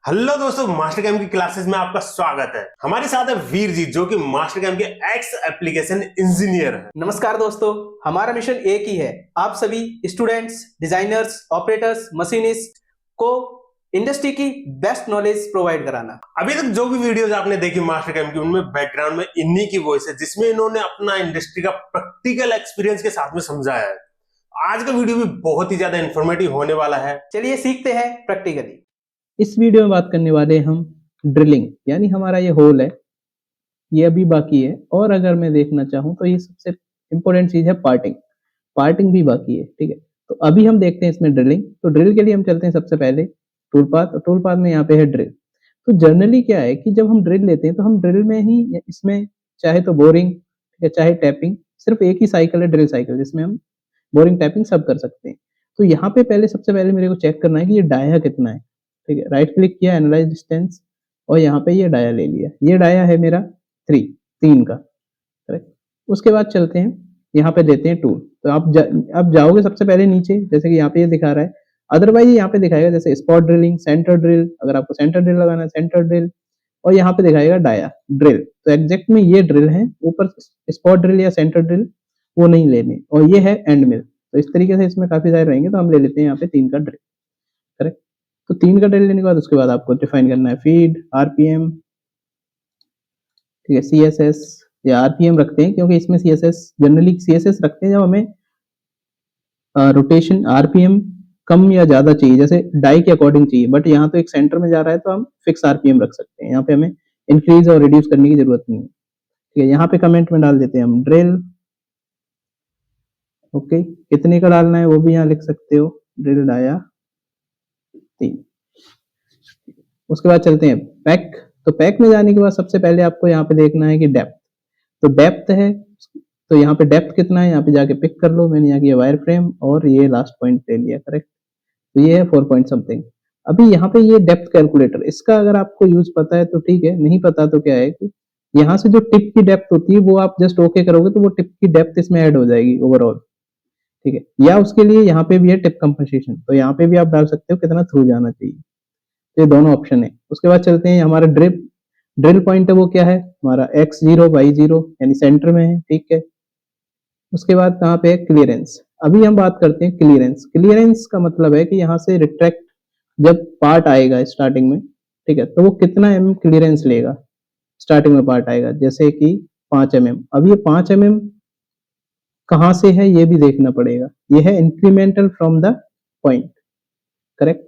Hello दोस्तों, master cam की classes में आपका स्वागत है। हमारे साथ है वीर जी जो कि मास्टर कैम के एक्स एप्लीकेशन इंजीनियर है। नमस्कार दोस्तों, हमारा मिशन एक ही है, आप सभी स्टूडेंट्स, डिजाइनर्स, ऑपरेटर्स, मशीनिस्ट को इंडस्ट्री की बेस्ट नॉलेज प्रोवाइड कराना। अभी तक जो भी वीडियोस आपने देखी मास्टर कैम की, उनमें बैकग्राउंड में इन्हीं की वॉइस है जिसमें इन्होंने अपना इंडस्ट्री का प्रैक्टिकल एक्सपीरियंस के साथ में समझाया है। आज का वीडियो भी बहुत ही ज्यादा इंफॉर्मेटिव होने वाला है। चलिए सीखते हैं प्रैक्टिकली। इस वीडियो में बात करने वाले हम ड्रिलिंग, यानी हमारा ये होल है, ये अभी बाकी है। और अगर मैं देखना चाहूँ तो ये सबसे इम्पोर्टेंट चीज़ है पार्टिंग। पार्टिंग भी बाकी है, ठीक है। तो अभी हम देखते हैं इसमें ड्रिलिंग। तो ड्रिल के लिए हम चलते हैं सबसे पहले टूल पाथ, और टूल पाथ में यहाँ पे है ड्रिल। तो जनरली क्या है कि जब हम ड्रिल लेते हैं तो हम ड्रिल में ही इसमें चाहे तो बोरिंग या चाहे टैपिंग, सिर्फ एक ही साइकिल है ड्रिल साइकिल, जिसमें हम बोरिंग टैपिंग सब कर सकते हैं। तो यहाँ पे पहले सबसे पहले मेरे को चेक करना है कि ये डाया कितना है, ठीक है। राइट क्लिक किया, एनालाइज डिस्टेंस, और यहाँ पे ये डाया ले लिया। ये डाया है मेरा 3 का, करेक्ट। उसके बाद चलते हैं, यहाँ पे देते हैं टूल। तो आप जाओगे सबसे पहले नीचे, जैसे कि यहाँ पे ये दिखा रहा है। अदरवाइज यहाँ पे दिखाएगा जैसे स्पॉट ड्रिलिंग, सेंटर ड्रिल, अगर आपको सेंटर ड्रिल लगाना है सेंटर ड्रिल, और यहाँ पे दिखाएगा डाया ड्रिल। तो एग्जैक्ट में ये ड्रिल है, ऊपर स्पॉट ड्रिल या सेंटर ड्रिल वो नहीं लेने। और ये है एंड मिल। तो इस तरीके से इसमें काफी सारे रहेंगे, तो हम ले लेते हैं यहाँ पे 3 का ड्रिल, करेक्ट। तो 3 का ड्रिल लेने के बाद उसके बाद आपको डिफाइन करना है फीड, आरपीएम, ठीक है, सीएसएस या आरपीएम रखते हैं क्योंकि इसमें सीएसएस, जनरली सीएसएस रखते हैं जब हमें रोटेशन आरपीएम कम या ज्यादा चाहिए, जैसे डाई के अकॉर्डिंग चाहिए। बट यहाँ तो एक सेंटर में जा रहा है तो हम फिक्स आरपीएम रख सकते हैं। यहाँ पे हमें इंक्रीज और रिड्यूस करने की जरूरत नहीं है, ठीक है। यहाँ पे कमेंट में डाल देते हैं हम ड्रिल, ओके। कितने का डालना है वो भी यहाँ लिख सकते हो, ड्रिल डाया 3। उसके बाद चलते हैं पैक। तो पैक में जाने के बाद सबसे पहले आपको यहाँ पे देखना है कि डेप्थ। तो डेप्थ है, तो यहाँ पे डेप्थ कितना है यहाँ पे जाके पिक कर लो। मैंने यहाँ किया वायर फ्रेम और ये लास्ट पॉइंट ले लिया, करेक्ट। तो ये है 4 पॉइंट समथिंग। अभी यहाँ पे ये डेप्थ कैलकुलेटर, इसका अगर आपको यूज पता है तो ठीक है, नहीं पता तो क्या है कि यहाँ से जो टिप की डेप्थ होती है वो आप जस्ट ओके करोगे तो वो टिप की डेप्थ इसमें ऐड हो जाएगी ओवरऑल, ठीक है। या उसके लिए यहाँ पे भी है टिप कंपनसेशन, तो यहाँ पे भी आप डाल सकते हो कितना थ्रू जाना चाहिए। तो ये दोनों ऑप्शन है। उसके बाद चलते हैं, हमारा ड्रिल पॉइंट है वो क्या है हमारा x0 y0, यानी सेंटर में है, ठीक है। उसके बाद कहाँ पे है क्लियरेंस। अभी हम बात करते हैं क्लियरेंस। क्लियरेंस का मतलब है कि यहाँ से रिट्रैक्ट जब पार्ट आएगा स्टार्टिंग में, ठीक है, तो वो कितना क्लियरेंस लेगा। स्टार्टिंग में पार्ट आएगा जैसे कि 5 mm। अब ये 5 mm कहाँ से है ये भी देखना पड़ेगा। ये है incremental from the point, correct.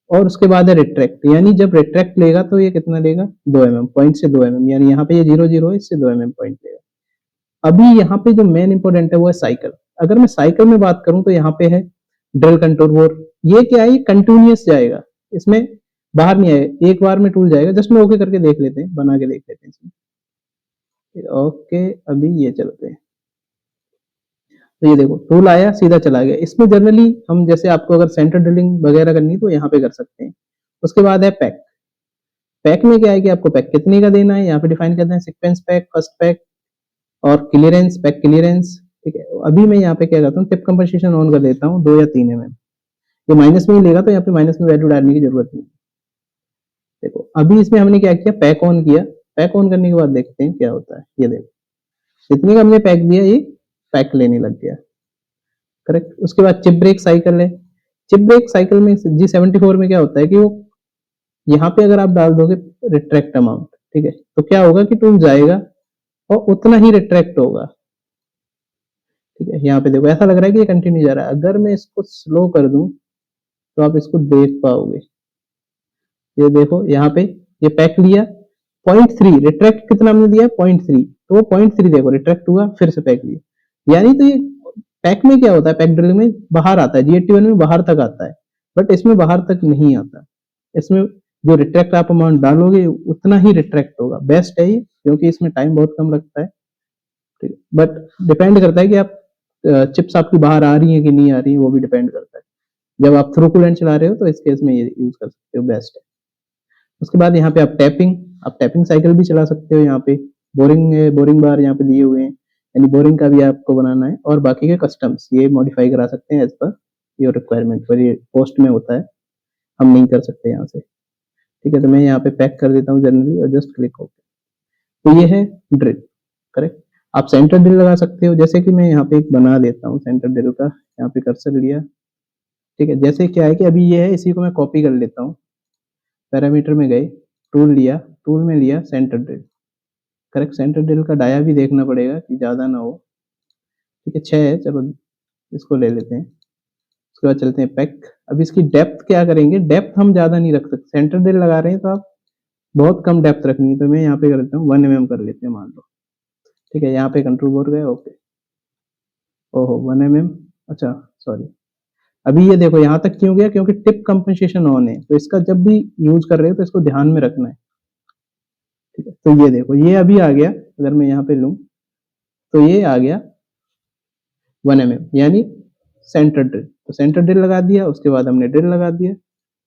और उसके बाद है रिट्रैक्ट, यानी जब रिट्रैक्ट लेगा तो ये कितना लेगा 2 mm, पॉइंट से 2 mm, यानी यहाँ पे ये 0 0 है, इससे 2 mm पॉइंट लेगा। अभी यहाँ पे जो मेन इंपोर्टेंट है वो है साइकिल। अगर मैं साइकिल में बात करूं तो यहाँ पे है ड्रिल कंट्रोल बोर। ये क्या है, ये कंटिन्यूअस जाएगा, इसमें बाहर नहीं आएगा, एक बार में टूल जाएगा। जस्ट में ओके करके देख लेते हैं, बना के देख लेते हैं इसमें। ओके, अभी ये चलते हैं। तो ये देखो टूल आया, सीधा चला गया। इसमें जनरली हम, जैसे आपको अगर सेंटर ड्रिलिंग वगैरह करनी है तो यहाँ पे कर सकते हैं। उसके बाद है पैक। पैक में क्या है कि आपको पैक कितने का देना है, यहाँ पे डिफाइन करना है सीक्वेंस पैक, फर्स्ट पैक और क्लियरेंस, पैक क्लियरेंस, ठीक है। अभी मैं यहाँ पे क्या करता हूँ, टिप कंपनसेशन ऑन कर देता हूँ 2 या 3 mm। ये माइनस में ही लेगा तो यहाँ पे माइनस में वैल्यू डालने की जरूरत नहीं। देखो अभी इसमें हमने क्या किया, पैक ऑन किया। पैक ऑन करने के बाद देखते हैं क्या होता है। ये देखो जितने का हमने पैक दिया ये पैक लेने लग गया, करेक्ट। उसके बाद चिप ब्रेक साइकिल है। चिप ब्रेक साइकिल में G74 में क्या होता है कि वो यहाँ पे अगर आप डाल दोगे रिट्रैक्ट अमाउंट, ठीक है, तो क्या होगा कि टूल जाएगा और उतना ही रिट्रैक्ट होगा, ठीक है। यहाँ पे देखो ऐसा लग रहा है कि ये कंटिन्यू जा रहा है। अगर मैं इसको स्लो कर दूं तो आप इसको देख पाओगे। ये देखो यहाँ पे ये पैक लिया 0.3, रिट्रैक्ट कितना हमने दिया 0.3, तो वो 0.3 देखो रिट्रैक्ट हुआ, फिर से पैक लिया। यानी तो ये पैक में क्या होता है, पैक ड्रिल में बाहर आता है, G81 में बाहर तक आता है, बट इसमें बाहर तक नहीं आता। इसमें जो रिट्रैक्ट आप अमाउंट डालोगे उतना ही रिट्रैक्ट होगा। बेस्ट है ये क्योंकि इसमें टाइम बहुत कम लगता है, ठीक है। बट डिपेंड करता है कि आप चिप्स आपकी बाहर आ रही है कि नहीं आ रही है, वो भी डिपेंड करता है। जब आप थ्रू कूलेंट चला रहे हो तो इस केस में ये यूज कर सकते हो, बेस्ट है। उसके बाद यहाँ पे आप टैपिंग साइकिल भी चला सकते हो। यहाँ पे बोरिंग बार यहाँ पे दिए हुए हैं, यानी बोरिंग का भी आपको बनाना है, और बाकी के कस्टम्स ये मॉडिफाई करा सकते हैं एज पर योर रिक्वायरमेंट। पर ये पोस्ट में होता है, हम नहीं कर सकते यहाँ से। ठीक है, तो मैं यहाँ पे पैक कर देता हूँ जनरली और जस्ट क्लिक ओके। तो ये है ड्रिल, करेक्ट। आप सेंटर ड्रिल लगा सकते हो, जैसे कि मैं यहाँ पे एक बना देता हूँ सेंटर ड्रिल का, यहाँ पे कर्सर लिया, ठीक है। जैसे क्या है कि अभी ये है, इसी को मैं कॉपी कर लेता हूँ, पैरामीटर में गए, टूल लिया, टूल में लिया centre drill, correct. Centre drill का डाया भी देखना पड़ेगा कि ज़्यादा ना हो, ठीक है। 6 है, चलो इसको ले लेते हैं। उसके बाद चलते हैं पैक। अब इसकी डेप्थ क्या करेंगे, डेप्थ हम ज़्यादा नहीं रख सकते, सेंटर ड्रिल लगा रहे हैं तो आप बहुत कम डेप्थ रखनी है, तो मैं यहाँ पे कर देता हूँ 1 mm कर लेते हैं मान लो, ठीक है। यहाँ पे कंट्रोल बोर्ड गए, ओके। ओहो 1 mm, अच्छा सॉरी। अभी ये देखो यहाँ तक क्यों गया, क्योंकि टिप कंपनसेशन ऑन है, तो इसका जब भी यूज कर रहे हो तो इसको ध्यान में रखना है, ठीक है। तो ये देखो ये अभी आ गया, अगर मैं यहाँ पे लूँ तो ये आ गया 1 mm, यानी सेंटर ड्रिल। तो सेंटर ड्रिल लगा दिया, उसके बाद हमने ड्रिल लगा दिया,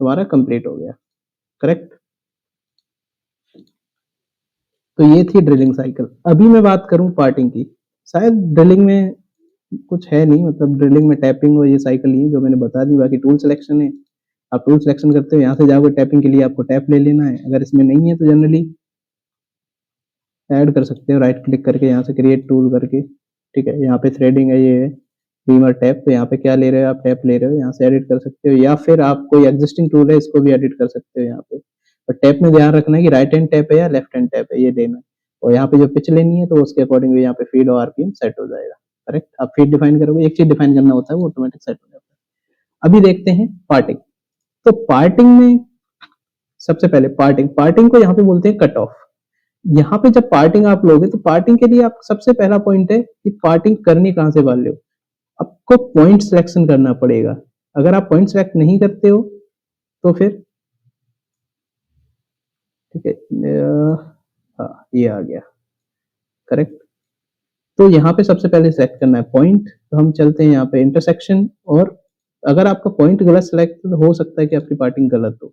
हमारा कंप्लीट हो गया, करेक्ट। तो ये थी ड्रिलिंग साइकिल। अभी मैं बात करूं पार्टिंग की, शायद ड्रिलिंग में कुछ है नहीं, मतलब ड्रिलिंग में टैपिंग और ये साइकिल ही है जो मैंने बता दी, बाकी टूल सिलेक्शन है। आप टूल सिलेक्शन करते हो, यहाँ से जाओगे टैपिंग के लिए आपको टैप ले लेना है, अगर इसमें नहीं है तो जनरली ऐड कर सकते हो राइट क्लिक करके, यहाँ से क्रिएट टूल करके, ठीक है। यहाँ पे थ्रेडिंग है, ये है बीमर टैप, तो यहाँ पे क्या ले रहे हो आप, टैप ले रहे हो, यहाँ से एडिट कर सकते हो, या फिर आप कोई एग्जिस्टिंग टूल है इसको भी एडिट कर सकते हो यहाँ पे। और टैप में ध्यान रखना है कि राइट हैंड टैप है या लेफ्ट हैंड टैप है, ये लेना है। और यहाँ पे जो पिच लेनी है तो उसके अकॉर्डिंग यहाँ पे फीड और आरपीएम सेट हो जाएगा, करेक्ट। आप फीड डिफाइन करोगे, एक चीज डिफाइन करना होता है, वो ऑटोमेटिक सेट हो जाता है। अभी देखते हैं पार्टिंग। तो पार्टिंग में सबसे पहले पार्टिंग को यहाँ पे बोलते हैं कट ऑफ। यहाँ पे जब पार्टिंग आप लोगे तो पार्टिंग के लिए आप सबसे पहला पॉइंट है कि पार्टिंग करनी कहाँ से वाले हो, आपको पॉइंट सिलेक्शन करना पड़ेगा। अगर आप पॉइंट सिलेक्ट नहीं करते हो तो फिर ठीक है, हाँ ये आ गया, करेक्ट। तो यहाँ पे सबसे पहले सिलेक्ट करना है पॉइंट, तो हम चलते हैं यहाँ पे इंटरसेक्शन, और अगर आपका पॉइंट गलत सिलेक्ट तो हो सकता है कि आपकी पार्टिंग गलत हो।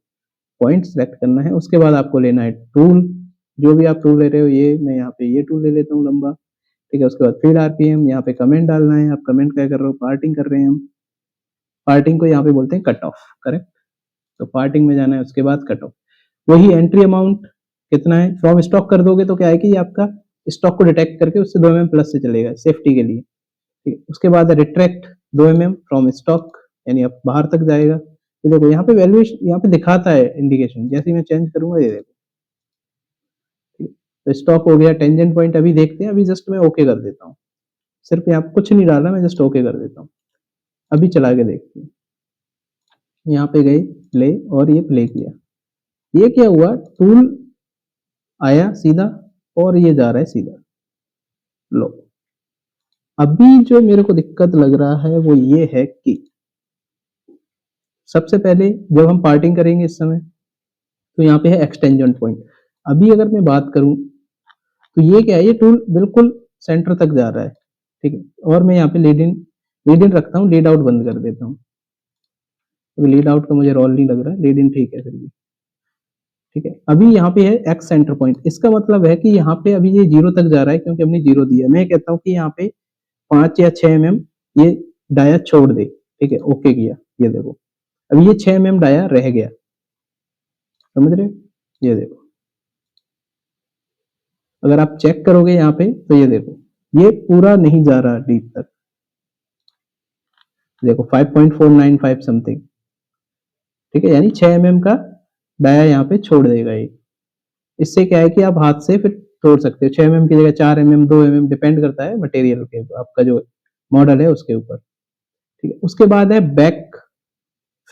पॉइंट सिलेक्ट करना है, उसके बाद आपको लेना है टूल, जो भी आप टूल ले रहे हो, ये मैं यहाँ पे ये टूल ले लेता हूँ लंबा, ठीक है। उसके बाद फीड आरपीएम, यहाँ पे कमेंट डालना है, आप कमेंट क्या कर रहे हो, पार्टिंग कर रहे हैं हम, पार्टिंग को यहाँ पे बोलते हैं कट ऑफ, करेक्ट। तो पार्टिंग में जाना है, उसके बाद कट ऑफ। वही एंट्री अमाउंट कितना है, फ्रॉम स्टॉक कर दोगे तो क्या है कि ये आपका स्टॉक को डिटेक्ट करके उससे 2 mm प्लस से चलेगा सेफ्टी के लिए, ठीक है। उसके बाद रिट्रैक्ट 2 mm फ्रॉम स्टॉक, यानी अब बाहर तक जाएगा। ये देखो यहाँ पे वैल्यूएशन यहाँ पे दिखाता है इंडिकेशन, जैसे ही मैं चेंज करूंगा ये देखो, ठीक है। तो स्टॉक हो गया। टेंजेंट पॉइंट अभी देखते हैं, अभी जस्ट मैं ओके कर देता हूँ, सिर्फ यहाँ कुछ नहीं डालना, मैं जस्ट ओके कर देता हूँ। अभी चला के देखते हैं, यहाँ पे गए प्ले और ये प्ले किया, ये क्या हुआ, टूल आया सीधा और ये जा रहा है सीधा। लो अभी जो मेरे को दिक्कत लग रहा है वो ये है कि सबसे पहले जब हम पार्टिंग करेंगे इस समय, तो यहाँ पे है एक्सटेंशन पॉइंट। अभी अगर मैं बात करूं तो ये क्या है, ये टूल बिल्कुल सेंटर तक जा रहा है, ठीक है। और मैं यहाँ पे लीड इन रखता हूँ, लीड आउट बंद कर देता हूँ। तो लीड आउट का मुझे रोल नहीं लग रहा है, लीड इन ठीक है फिर भी, ठीक है। अभी यहाँ पे है एक्स सेंटर पॉइंट, इसका मतलब है कि यहाँ पे अभी ये 0 तक जा रहा है क्योंकि हमने 0 दिया। मैं कहता हूँ कि यहाँ पे 5 या 6 mm ये डाया छोड़ दे, ठीक है, ओके किया। ये देखो अभी ये 6 mm डाया रह गया, समझ रहे हो, ये देखो। अगर आप चेक करोगे यहाँ पे तो ये देखो ये पूरा नहीं जा रहा डीप तक, देखो 5.495 समथिंग, ठीक है। यानी 6 mm का डाया यहाँ पे छोड़ देगा ये। इससे क्या है कि आप हाथ से फिर तोड़ सकते हो, 6 mm की जगह 4 mm 2 mm डिपेंड करता है मटेरियल के, आपका जो मॉडल है उसके ऊपर, ठीक है। उसके बाद है back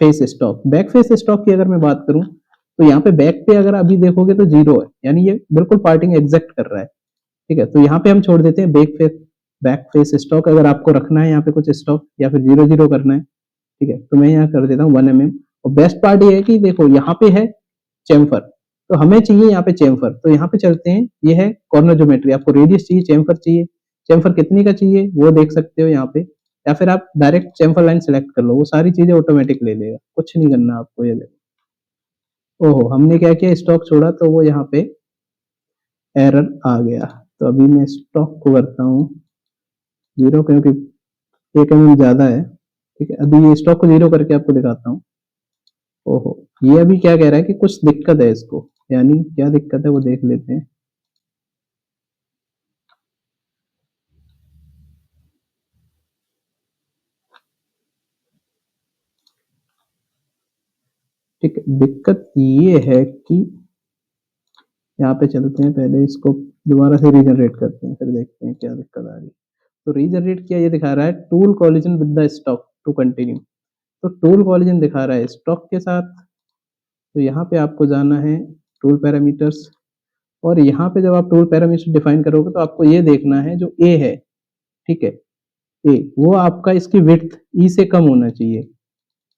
face stock. Back face stock की अगर मैं बात करूं तो यहाँ पे बैक पे अगर अभी देखोगे तो 0 है, यानी ये बिल्कुल पार्टिंग एग्जैक्ट कर रहा है, ठीक है। तो यहाँ पे हम छोड़ देते हैं बैक फेस स्टॉक। अगर आपको रखना है यहाँ पे कुछ स्टॉक या फिर 0 करना है, ठीक है, तो मैं यहाँ कर देता हूँ 1 mm। और बेस्ट पार्ट ये है कि देखो यहाँ पे है चेम्फर, तो हमें चाहिए यहाँ पे चेम्फर, तो यहाँ पे चलते हैं, ये है कॉर्नर ज्योमेट्री। आपको रेडियस चाहिए, चेम्फर चाहिए, चेम्फर कितने का चाहिए वो देख सकते हो यहाँ पे, या फिर आप डायरेक्ट चेम्फर लाइन सेलेक्ट कर लो, वो सारी चीजें ऑटोमेटिक ले लेगा, कुछ नहीं करना आपको। ये देखो ओहो हमने क्या किया, स्टॉक छोड़ा तो वो यहाँ पे एरर आ गया। तो अभी मैं स्टॉक को करता हूँ 0 क्योंकि 1 mm ज्यादा है, ठीक है। अभी ये स्टॉक को 0 करके आपको दिखाता हूँ, ओहो, ये अभी क्या कह रहा है कि कुछ दिक्कत है इसको, यानी क्या दिक्कत है वो देख लेते हैं। ठीक है, दिक्कत ये है कि यहाँ पे चलते हैं, पहले इसको दोबारा से रीजनरेट करते हैं, फिर देखते हैं क्या दिक्कत आ रही है। तो रीजनरेट किया, ये दिखा रहा है tool collision with the stock to continue. तो टूल कोलिजन दिखा रहा है स्टॉक के साथ, तो यहाँ पे आपको जाना है टूल पैरामीटर्स, और यहाँ पे जब आप टूल पैरामीटर डिफाइन करोगे तो आपको ये देखना है जो ए है, ठीक है, ए वो आपका इसकी विड्थ ई से कम होना चाहिए,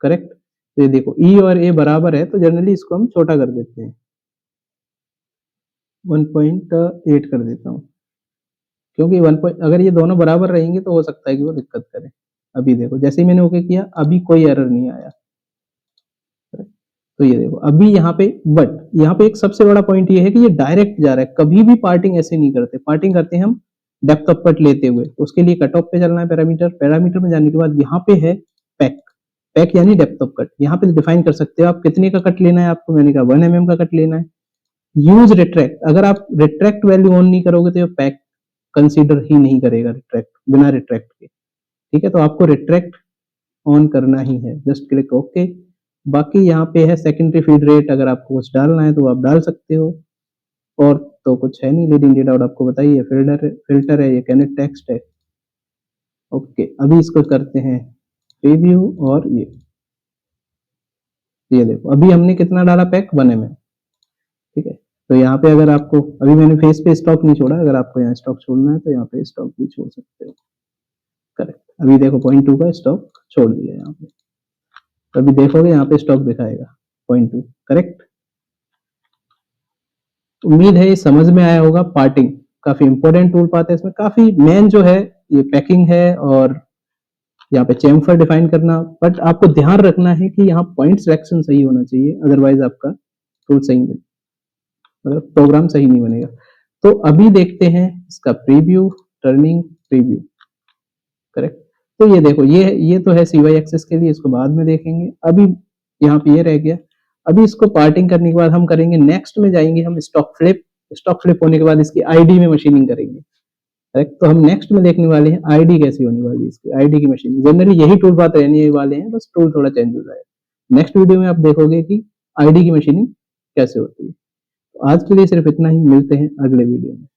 करेक्ट। तो ये देखो ई और ए बराबर है, तो जनरली इसको हम छोटा कर देते हैं, 1.8 कर देता हूँ, क्योंकि अगर ये दोनों बराबर रहेंगे तो हो सकता है कि वो दिक्कत करे। अभी देखो जैसे ही मैंने ओके किया, अभी कोई एरर नहीं आया। तो ये देखो अभी यहाँ पे, बट यहाँ पे एक सबसे बड़ा पॉइंट ये है कि ये डायरेक्ट जा रहा है, कभी भी पार्टिंग ऐसे नहीं करते। पार्टिंग करते हैं हम डेप्थ ऑफ कट लेते हुए, तो उसके लिए कट ऑफ पे चलना है, पैरामीटर, पैरामीटर में जाने के बाद यहाँ पे है पैक, पैक यानी डेप्थ ऑफ कट। यहाँ पे डिफाइन कर सकते हो आप कितने का कट लेना है आपको, मैंने कहा 1 mm का कट लेना है। यूज रिट्रैक्ट, अगर आप रिट्रैक्ट वैल्यू ऑन नहीं करोगे तो ये पैक कंसीडर ही नहीं करेगा रिट्रैक्ट, बिना रिट्रैक्ट के, ठीक है। तो आपको रिट्रैक्ट ऑन करना ही है, जस्ट क्लिक ओके। बाकी यहाँ पे है सेकेंडरी फीड रेट, अगर आपको कुछ डालना है तो आप डाल सकते हो, और तो कुछ है नहीं। लीडिंग डेटा आपको बताइए, फिल्टर है, ये कैनेट टेक्स्ट है, ओके। अभी इसको करते हैं प्रीव्यू, और ये देखो अभी हमने कितना डाला पैक, 1 mm, ठीक है। तो यहाँ पे अगर आपको, अभी मैंने फेस पे स्टॉक नहीं छोड़ा, अगर आपको यहाँ स्टॉक छोड़ना है तो यहाँ पे स्टॉक भी छोड़ सकते हो, करेक्ट। अभी देखो 0.2 का स्टॉक छोड़ दिया यहाँ पे, तो अभी देखोगे यहाँ पे स्टॉक दिखाएगा 0.2, करेक्ट। उम्मीद है ये समझ में आया होगा। पार्टिंग काफी इंपॉर्टेंट टूल पाथ है, इसमें काफी मेन जो है ये पैकिंग है, और यहाँ पे चेम्फर डिफाइन करना, बट आपको ध्यान रखना है कि यहाँ पॉइंट सिलेक्शन सही होना चाहिए, अदरवाइज आपका टूल सही नहीं, मतलब प्रोग्राम सही नहीं बनेगा। तो अभी देखते हैं इसका प्रीव्यू, टर्निंग प्रीव्यू, करेक्ट। तो ये देखो ये तो है CY एक्सेस के लिए, इसको बाद में देखेंगे। अभी यहाँ पे ये रह गया। अभी इसको पार्टिंग करने के बाद हम करेंगे, नेक्स्ट में जाएंगे हम स्टॉक फ्लिप। स्टॉक फ्लिप होने के बाद इसकी आईडी में मशीनिंग करेंगे, करेक्ट। तो हम नेक्स्ट में देखने वाले हैं आईडी कैसी होने वाली है, इसकी आईडी की मशीनिंग। जनरली यही टूल पाथ रहने वाले हैं, बस टूल थोड़ा चेंज हो जाएगा। नेक्स्ट वीडियो में आप देखोगे कि आईडी की मशीनिंग कैसे होती है। तो आज के लिए सिर्फ इतना ही, मिलते हैं अगले वीडियो में।